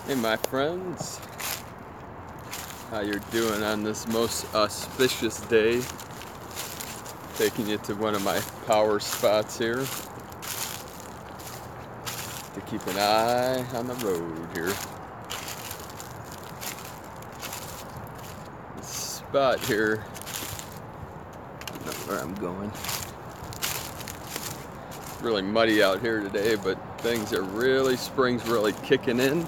Hey my friends, how you're doing on this most auspicious day? Taking you to one of my power spots here to keep an eye on the road here. This spot here, I don't know where I'm going. It's really muddy out here today, but things are really, spring's really kicking in.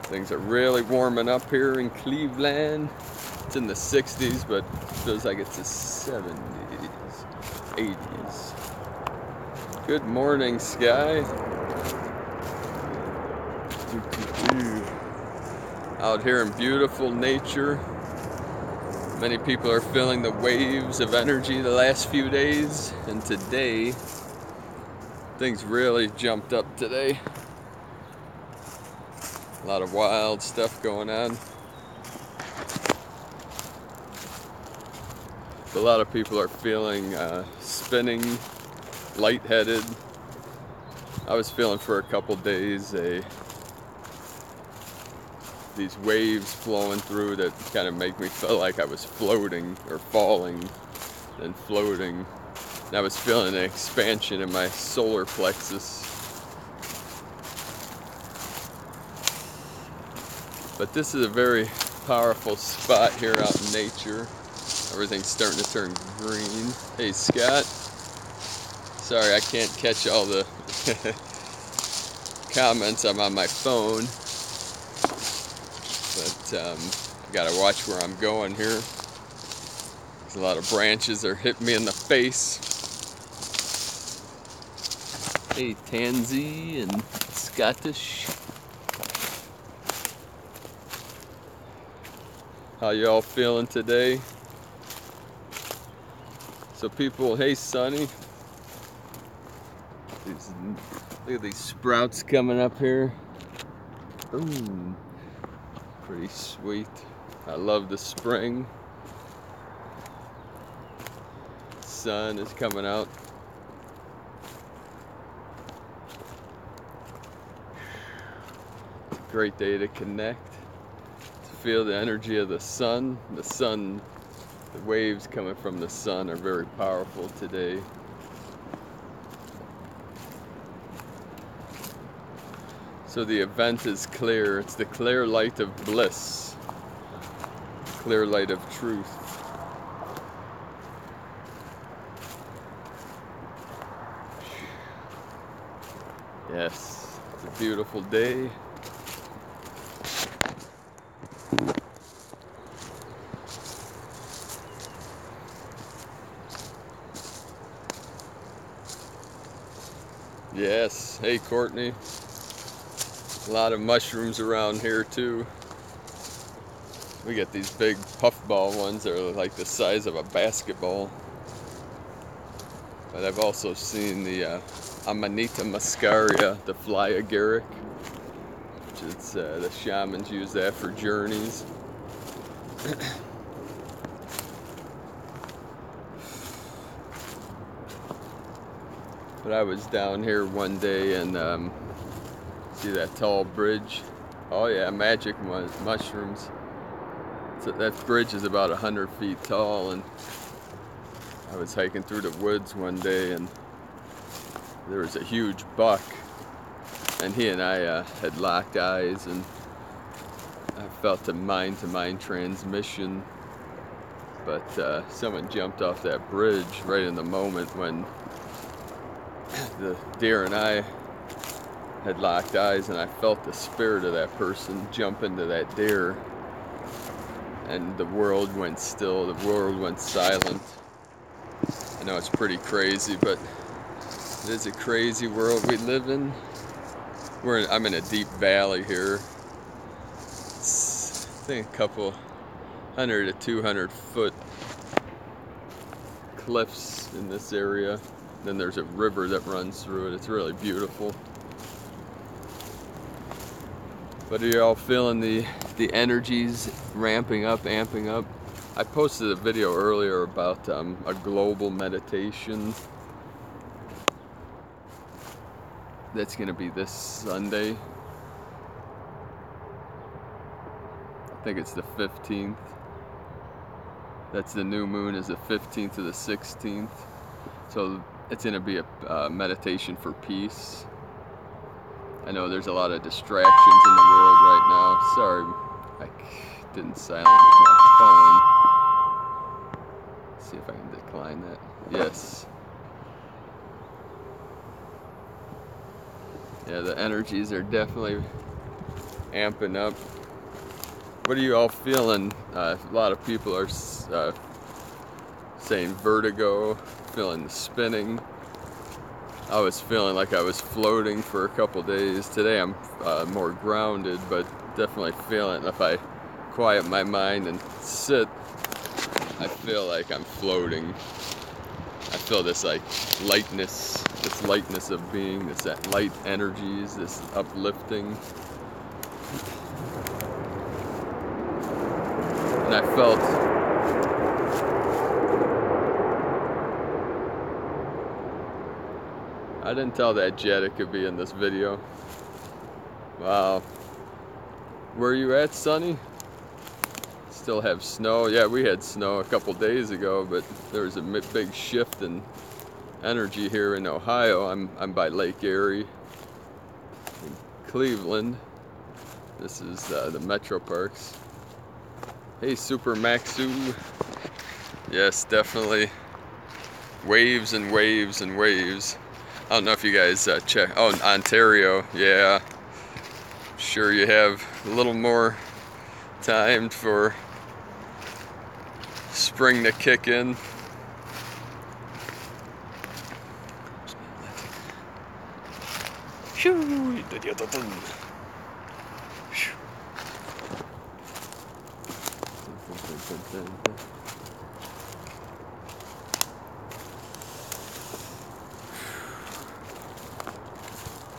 Things are really warming up here in Cleveland. It's in the 60s, but feels like it's the 70s, 80s. Good morning, sky. Out here in beautiful nature. Many people are feeling the waves of energy the last few days, and today things really jumped up today. A lot of wild stuff going on. A lot of people are feeling spinning, lightheaded. I was feeling for a couple days these waves flowing through that kind of make me feel like I was floating or falling and floating. And I was feeling an expansion in my solar plexus. But this is a very powerful spot here out in nature. Everything's starting to turn green. Hey Scott, sorry I can't catch all the comments. I'm on my phone. But I gotta watch where I'm going here. There's a lot of branches that are hitting me in the face. Hey Tansy and Scottish. How y'all feeling today? So people, hey Sonny. Look at these sprouts coming up here. Ooh. Pretty sweet. I love the spring. Sun is coming out. It's a great day to connect, to feel the energy of the sun. The sun, the waves coming from the sun are very powerful today. So the event is clear. It's the clear light of bliss, clear light of truth. Yes, it's a beautiful day. Yes, hey Courtney. A lot of mushrooms around here too. We get these big puffball ones that are like the size of a basketball. But I've also seen the Amanita muscaria, the fly agaric, which is the shamans use that for journeys. But I was down here one day and see that tall bridge? Oh yeah, magic mushrooms. So that bridge is about 100 feet tall, and I was hiking through the woods one day and there was a huge buck, and he and I had locked eyes, and I felt a mind-to-mind transmission. But someone jumped off that bridge right in the moment when the deer and I had locked eyes, and I felt the spirit of that person jump into that deer, and the world went still, the world went silent. I know it's pretty crazy, but it is a crazy world we live in. I'm in a deep valley here. It's, I think, a couple 100 to 200 foot cliffs in this area. Then there's a river that runs through it. It's really beautiful. But are you all feeling the energies ramping up, amping up? I posted a video earlier about a global meditation that's going to be this Sunday. I think it's the 15th. That's the new moon, is the 15th to the 16th. So it's going to be a meditation for peace. I know there's a lot of distractions in the world right now. Sorry, I didn't silence my phone. Let's see if I can decline that. Yes. Yeah, the energies are definitely amping up. What are you all feeling? A lot of people are saying vertigo, feeling the spinning. I was feeling like I was floating for a couple days. Today I'm more grounded, but definitely feeling, if I quiet my mind and sit, I feel like I'm floating. I feel this like lightness, this lightness of being, this light energies, this uplifting. And I felt I didn't tell that Jet it could be in this video. Wow. Where are you at, Sonny? Still have snow. Yeah, we had snow a couple days ago, but there was a big shift in energy here in Ohio. I'm by Lake Erie in Cleveland. This is the Metro Parks. Hey, Super Maxu. Yes, definitely waves and waves and waves. I don't know if you guys check. Oh, Ontario, yeah. Sure, you have a little more time for spring to kick in.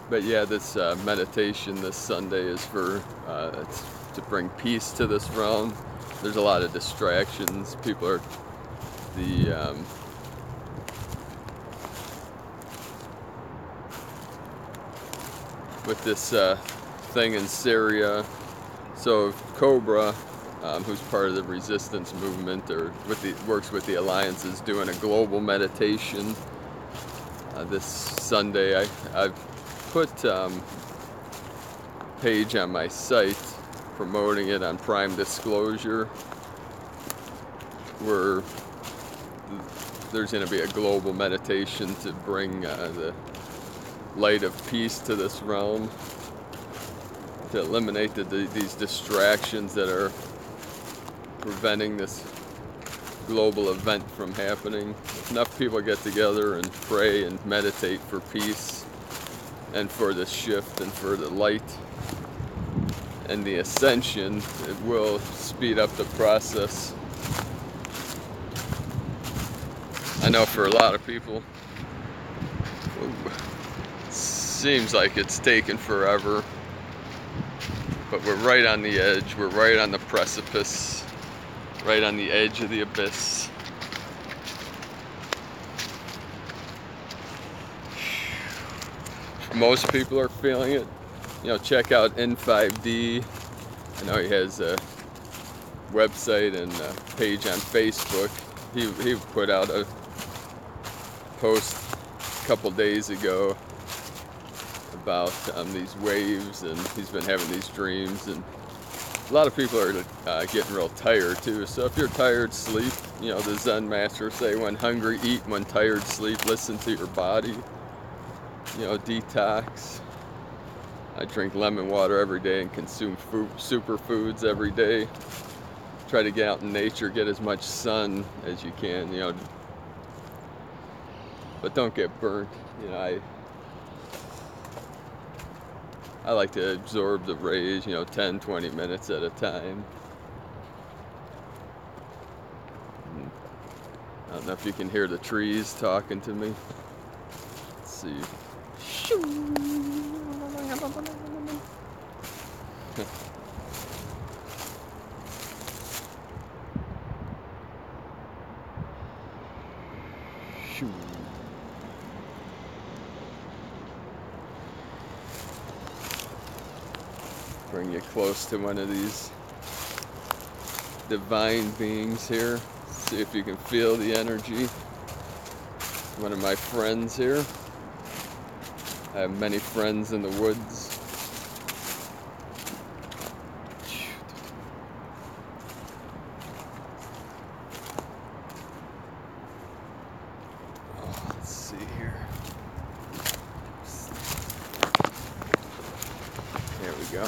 But yeah, this meditation this Sunday is for it's to bring peace to this realm. There's a lot of distractions. People are with this thing in Syria. So Cobra, who's part of the resistance movement, or works with the Alliance, is doing a global meditation this Sunday. I've put a page on my site promoting it on Prime Disclosure, where there's going to be a global meditation to bring the light of peace to this realm, to eliminate these distractions that are preventing this global event from happening. If enough people get together and pray and meditate for peace and for the shift and for the light and the ascension, it will speed up the process. I know for a lot of people, it seems like it's taken forever, but we're right on the edge, we're right on the precipice, right on the edge of the abyss. Most people are feeling it. You know, check out N5D. I know he has a website and a page on Facebook. He put out a post a couple days ago about these waves, and he's been having these dreams, and a lot of people are getting real tired too. So if you're tired, sleep. You know, the Zen masters say, when hungry, eat, when tired, sleep. Listen to your body. You know, detox. I drink lemon water every day and consume superfoods every day. Try to get out in nature, get as much sun as you can, you know, but don't get burnt. You know, I like to absorb the rays, you know, 10-20 minutes at a time. I don't know if you can hear the trees talking to me. Let's see. Bring you close to one of these divine beings here. See if you can feel the energy. One of my friends here. I have many friends in the woods. Let's see here. There we go.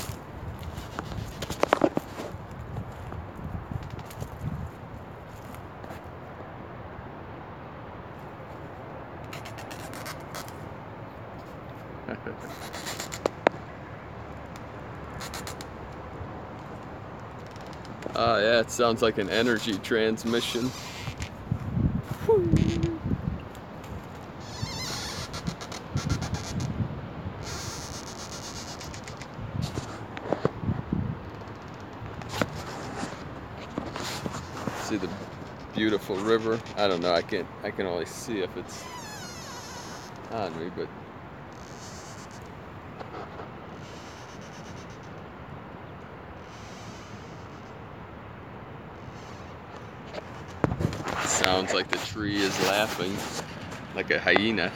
Oh yeah, it sounds like an energy transmission. See the beautiful river. I don't know, I can only see if it's on me, but it sounds like the tree is laughing like a hyena.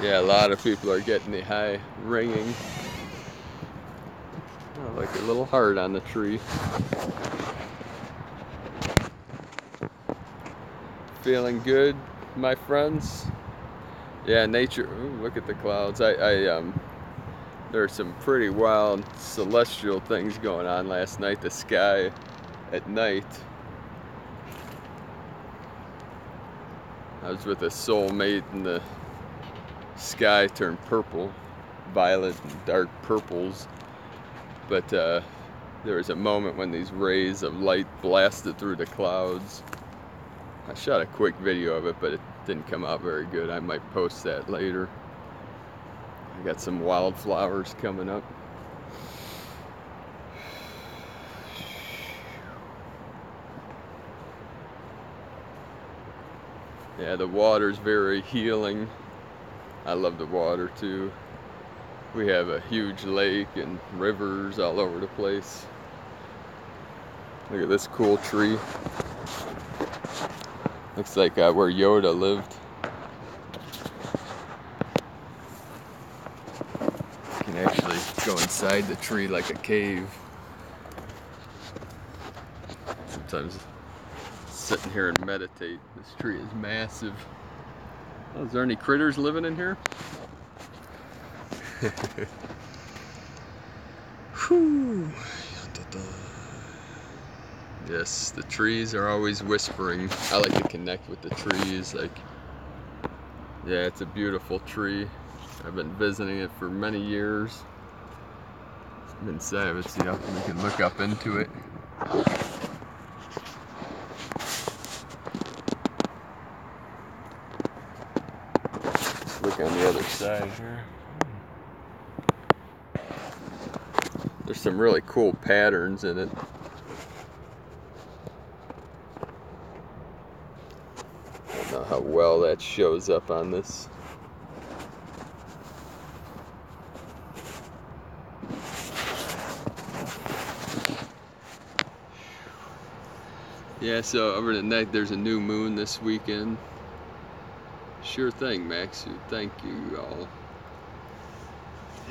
Yeah, a lot of people are getting the high ringing. Oh, like a little heart on the tree. Feeling good, my friends? Yeah, nature. Ooh, look at the clouds. There's some pretty wild celestial things going on last night. The sky at night. I was with a soulmate and the sky turned purple, violet and dark purples. But there was a moment when these rays of light blasted through the clouds. I shot a quick video of it, but it didn't come out very good. I might post that later. I got some wildflowers coming up. Yeah, the water's very healing. I love the water too. We have a huge lake and rivers all over the place. Look at this cool tree. Looks like where Yoda lived. You can actually go inside the tree like a cave. Sometimes sitting here and meditate. This tree is massive. Oh, is there any critters living in here? Whew. Yes, the trees are always whispering. I like to connect with the trees. Like, yeah, it's a beautiful tree. I've been visiting it for many years. It's been savage. See, we can look up into it. Look on the other side here. There's some really cool patterns in it. I don't know how well that shows up on this. Yeah, so over the night there's a new moon this weekend. Sure thing, Max. Thank you all.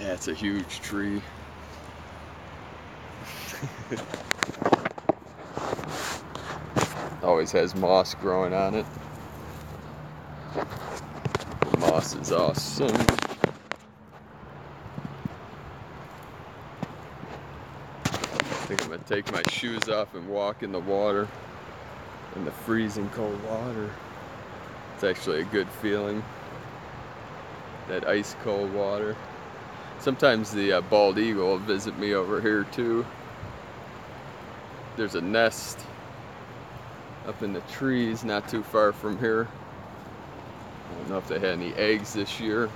Yeah, it's a huge tree. Always has moss growing on it. The moss is awesome. I think I'm gonna take my shoes off and walk in the water, in the freezing cold water. It's actually a good feeling, that ice cold water. Sometimes the bald eagle will visit me over here too. There's a nest up in the trees not too far from here. I don't know if they had any eggs this year,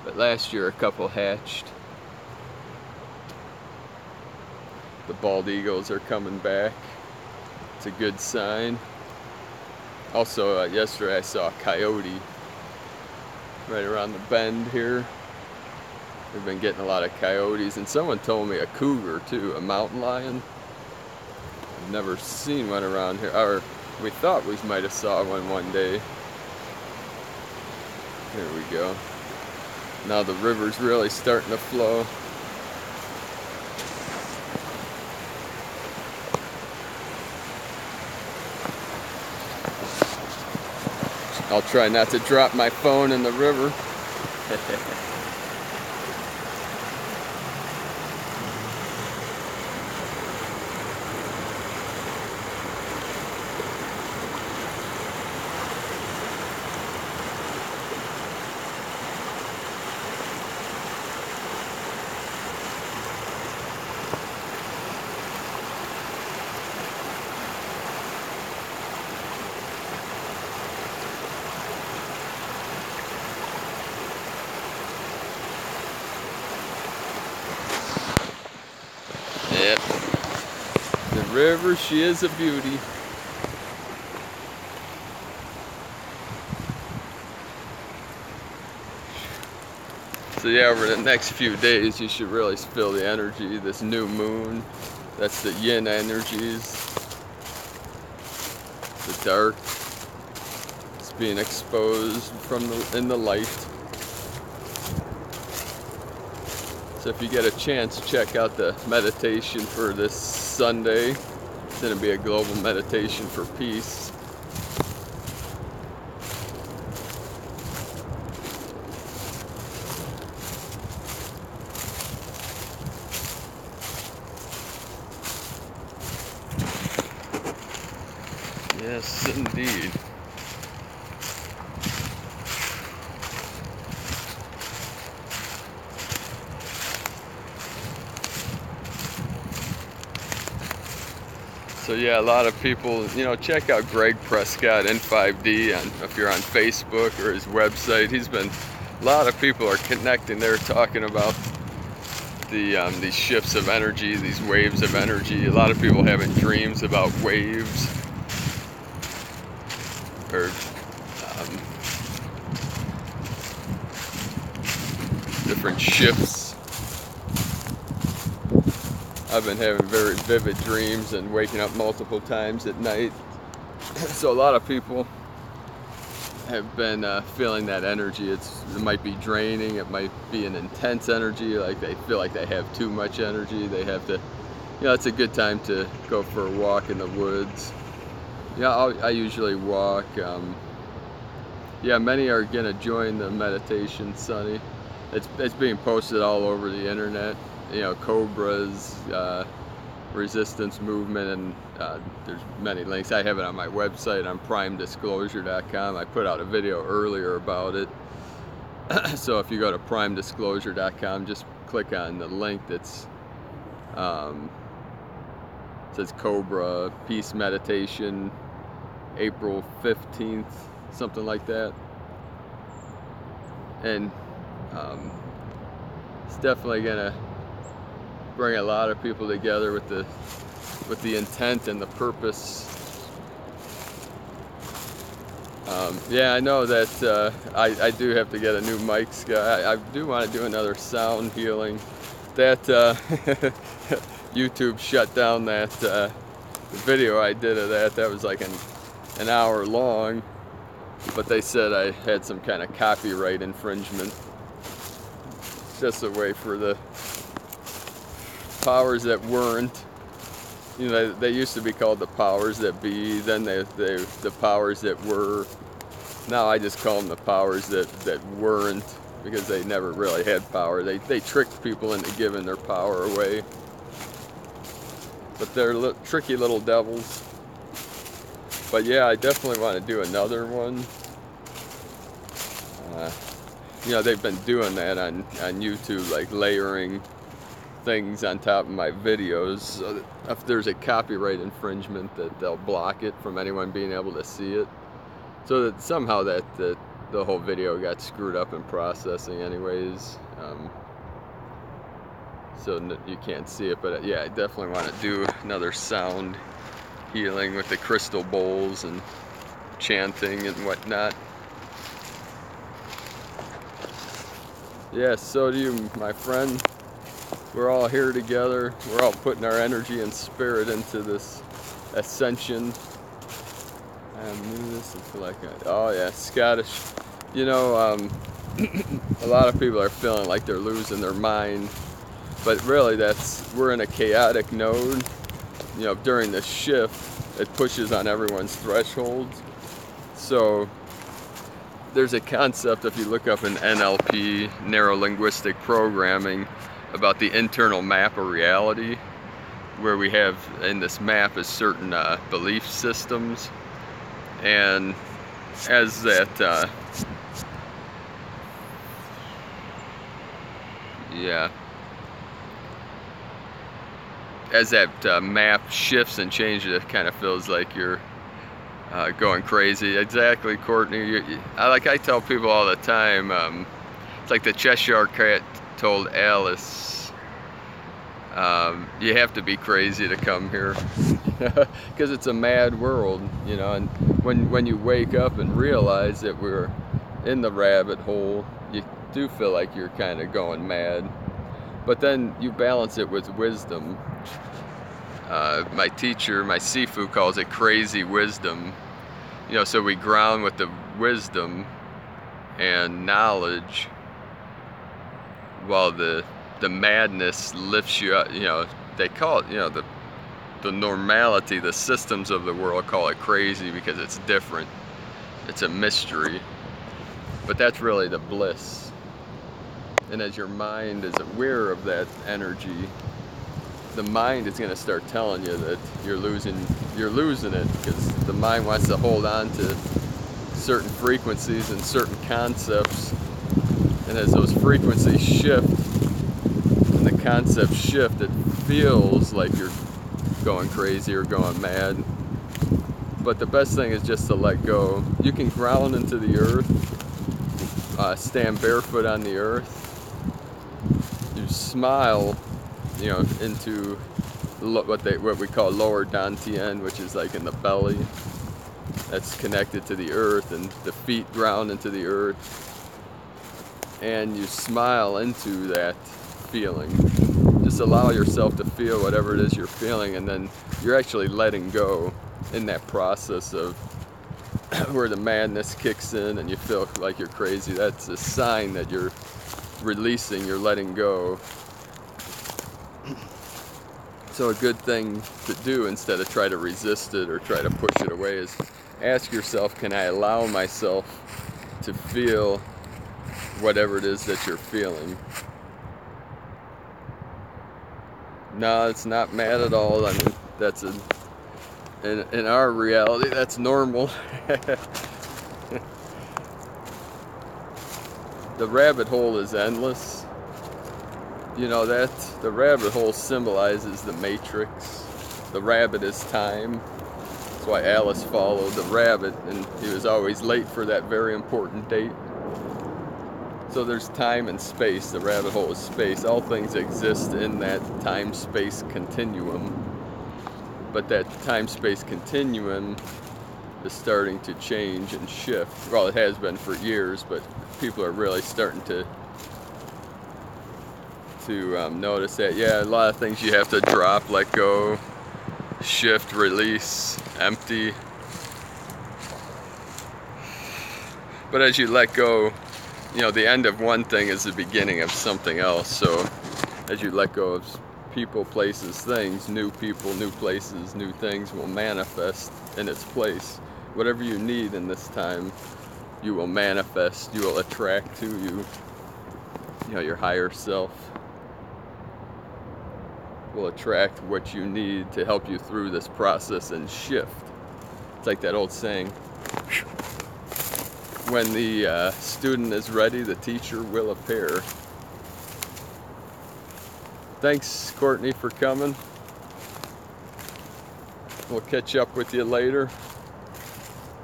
but last year a couple hatched. The bald eagles are coming back. It's a good sign. Also, yesterday I saw a coyote right around the bend here. We've been getting a lot of coyotes, and someone told me a cougar too, a mountain lion. I've never seen one around here, or we thought we might have saw one day. Here we go. Now the river's really starting to flow. I'll try not to drop my phone in the river. Yep. The river, she is a beauty. So yeah, over the next few days, you should really feel the energy. This new moon, that's the yin energies. The dark, it's being exposed in the light. So if you get a chance, check out the meditation for this Sunday. It's going to be a global meditation for peace. Yes, indeed. So yeah, a lot of people, check out Greg Prescott N5D if you're on Facebook or his website. A lot of people are connecting there, talking about these shifts of energy, these waves of energy. A lot of people having dreams about waves or different shifts. I've been having very vivid dreams and waking up multiple times at night. So a lot of people have been feeling that energy. It might be draining, it might be an intense energy, like they feel like they have too much energy. They have to, it's a good time to go for a walk in the woods. I usually walk. Many are gonna join the meditation, Sunny. It's being posted all over the internet. Cobra's resistance movement, and there's many links. I have it on my website on primedisclosure.com. I put out a video earlier about it. So if you go to primedisclosure.com, just click on the link that's says Cobra Peace Meditation, April 15th, something like that. And it's definitely gonna bring a lot of people together with the intent and the purpose. I know that I do have to get a new mic, Scott. I do want to do another sound healing. That YouTube shut down that video I did of that. That was like an hour long, but they said I had some kind of copyright infringement. Just a way for the powers that weren't, they used to be called the powers that be, then the powers that were. Now I just call them the powers that weren't, because they never really had power. They tricked people into giving their power away. But they're tricky little devils. But yeah, I definitely want to do another one. They've been doing that on YouTube, like layering things on top of my videos, so that if there's a copyright infringement, that they'll block it from anyone being able to see it. So that somehow the whole video got screwed up in processing anyways. so you can't see it, but yeah, I definitely want to do another sound healing with the crystal bowls and chanting and whatnot. Yeah, so do you, my friend. We're all here together. We're all putting our energy and spirit into this ascension. I knew this is like oh yeah, Scottish. You know, a lot of people are feeling like they're losing their mind, but really we're in a chaotic node. You know, during the shift, it pushes on everyone's thresholds. So there's a concept, if you look up in NLP, neuro-linguistic programming, about the internal map of reality, where we have in this map is certain belief systems, and as that as that map shifts and changes, it kind of feels like you're going crazy. Exactly, Courtney. I tell people all the time, it's like the Cheshire Cat told Alice, you have to be crazy to come here, because it's a mad world, you know. And when you wake up and realize that we're in the rabbit hole, you do feel like you're kind of going mad, but then you balance it with wisdom. My teacher, my Sifu, calls it crazy wisdom. You know, so we ground with the wisdom and knowledge, while the madness lifts you up. You know, they call it, you know, the normality, the systems of the world call it crazy because it's different. It's a mystery. But that's really the bliss. And as your mind is aware of that energy, the mind is going to start telling you that you're losing it, because the mind wants to hold on to certain frequencies and certain concepts. And as those frequencies shift and the concepts shift, it feels like you're going crazy or going mad. But the best thing is just to let go. You can ground into the earth, stand barefoot on the earth. You smile, you know, into what we call lower dantian, which is like in the belly. That's connected to the earth, and the feet ground into the earth. And you smile into that feeling. Just allow yourself to feel whatever it is you're feeling, and then you're actually letting go in that process of where the madness kicks in and you feel like you're crazy. That's a sign that you're releasing, you're letting go. So a good thing to do, instead of try to resist it or try to push it away, is ask yourself, can I allow myself to feel whatever it is that you're feeling? No, it's not mad at all. I mean, that's in our reality, that's normal. The rabbit hole is endless. You know, that the rabbit hole symbolizes the matrix. The rabbit is time. That's why Alice followed the rabbit, and he was always late for that very important date. So there's time and space. The rabbit hole is space. All things exist in that time-space continuum. But that time-space continuum is starting to change and shift. Well, it has been for years, but people are really starting to notice that. Yeah, a lot of things you have to drop, let go, shift, release, empty. But as you let go, you know, the end of one thing is the beginning of something else. So as you let go of people, places, things, new people, new places, new things will manifest in its place. Whatever you need in this time, you will manifest, you will attract to you. You know, your higher self will attract what you need to help you through this process and shift. It's like that old saying, when the student is ready, the teacher will appear. Thanks, Courtney, for coming. We'll catch up with you later.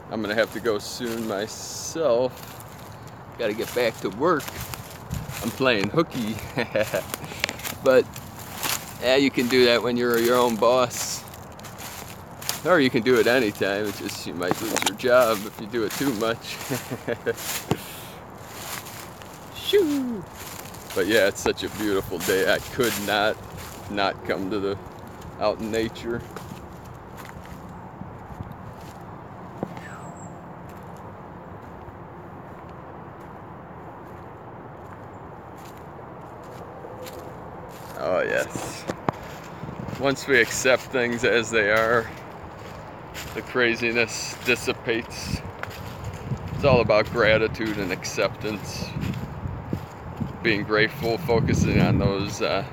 I'm gonna have to go soon myself. Gotta get back to work. I'm playing hooky. But Yeah, you can do that when you're your own boss. Or you can do it anytime. It's just you might lose your job if you do it too much. Shoo! But yeah, it's such a beautiful day. I could not come to the out in nature. Oh yes. Once we accept things as they are, the craziness dissipates. It's all about gratitude and acceptance. Being grateful, focusing on those, oh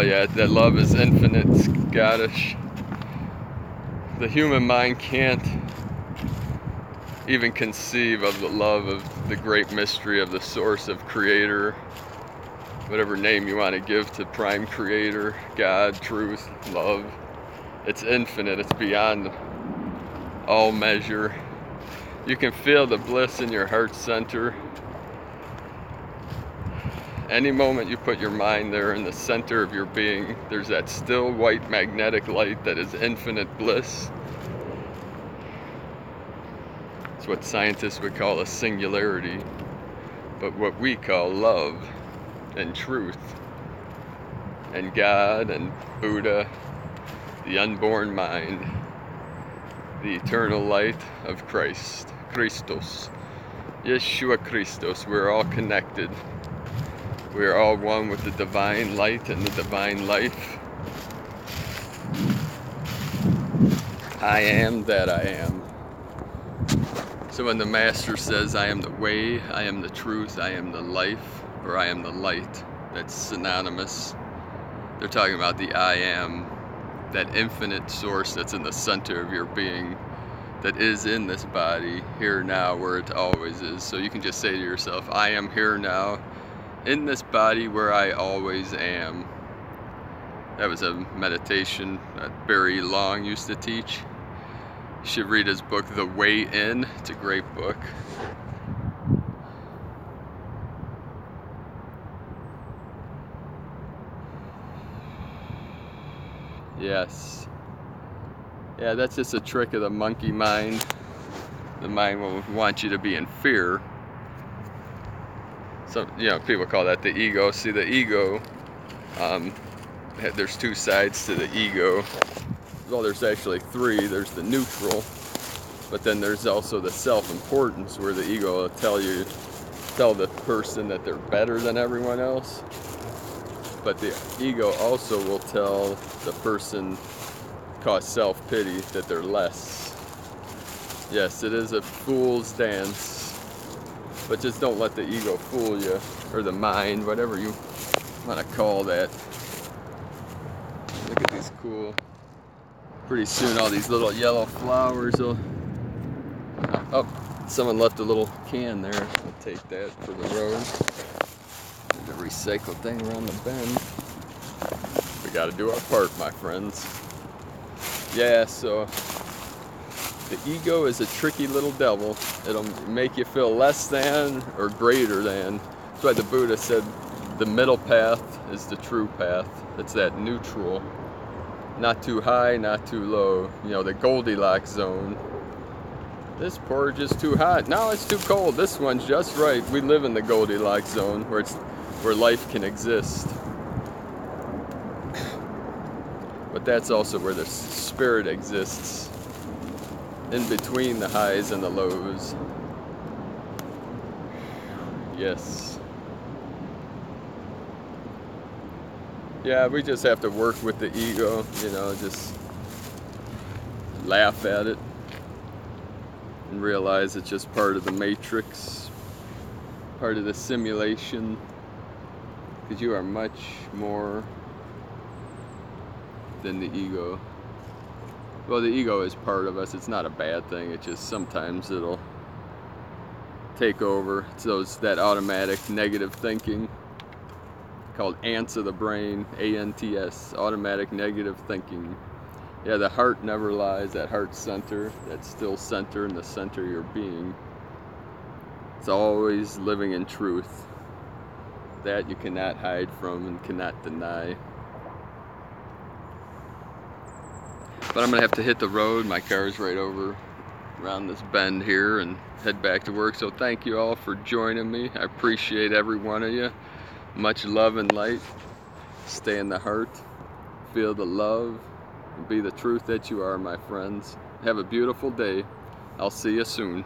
yeah, that love is infinite, Scottish. The human mind can't even conceive of the love of the great mystery of the source of creator, whatever name you want to give to prime creator, God, truth, love. It's infinite, it's beyond all measure. You can feel the bliss in your heart center. Any moment you put your mind there in the center of your being, there's that still white magnetic light that is infinite bliss. It's what scientists would call a singularity, but what we call love and truth and God and Buddha, the unborn mind, the eternal light of Christ, Christos, Yeshua Christos. We're all connected. We are all one with the divine light and the divine life. I am that I am. So when the Master says, I am the way, I am the truth, I am the life, or I am the light, that's synonymous. They're talking about the I am, that infinite source that's in the center of your being, that is in this body, here now, where it always is. So you can just say to yourself, I am here now, in this body where I always am. That was a meditation that Barry Long used to teach. You should read his book, The Way In. It's a great book. Yes. Yeah, that's just a trick of the monkey mind. The mind will want you to be in fear. So, you know, people call that the ego. See, the ego, there's two sides to the ego. Well, there's actually three. There's the neutral, but then there's also the self-importance, where the ego will tell the person that they're better than everyone else. But the ego also will tell the person, cause self-pity, that they're less. Yes, it is a fool's dance. But just don't let the ego fool you, or the mind, whatever you want to call that. Look at these cool, pretty soon all these little yellow flowers will, oh, someone left a little can there. I'll take that for the road. There's a recycled thing around the bend. We got to do our part, my friends. Yeah, so the ego is a tricky little devil. It'll make you feel less than or greater than. That's why the Buddha said the middle path is the true path. It's that neutral. Not too high, not too low. You know, the Goldilocks zone. This porridge is too hot. No, it's too cold. This one's just right. We live in the Goldilocks zone where life can exist. But that's also where the spirit exists. In between the highs and the lows. Yes. Yeah, we just have to work with the ego, you know, just laugh at it and realize it's just part of the matrix, part of the simulation, because you are much more than the ego. Well, the ego is part of us. It's not a bad thing. It's just sometimes it'll take over. It's that automatic negative thinking called ants of the brain, ANTS, automatic negative thinking. Yeah, the heart never lies, that heart center, that still center in the center of your being. It's always living in truth. That you cannot hide from and cannot deny. But I'm gonna have to hit the road. My car's right over around this bend here and head back to work. So thank you all for joining me. I appreciate every one of you. Much love and light. Stay in the heart. Feel the love. And be the truth that you are, my friends. Have a beautiful day. I'll see you soon.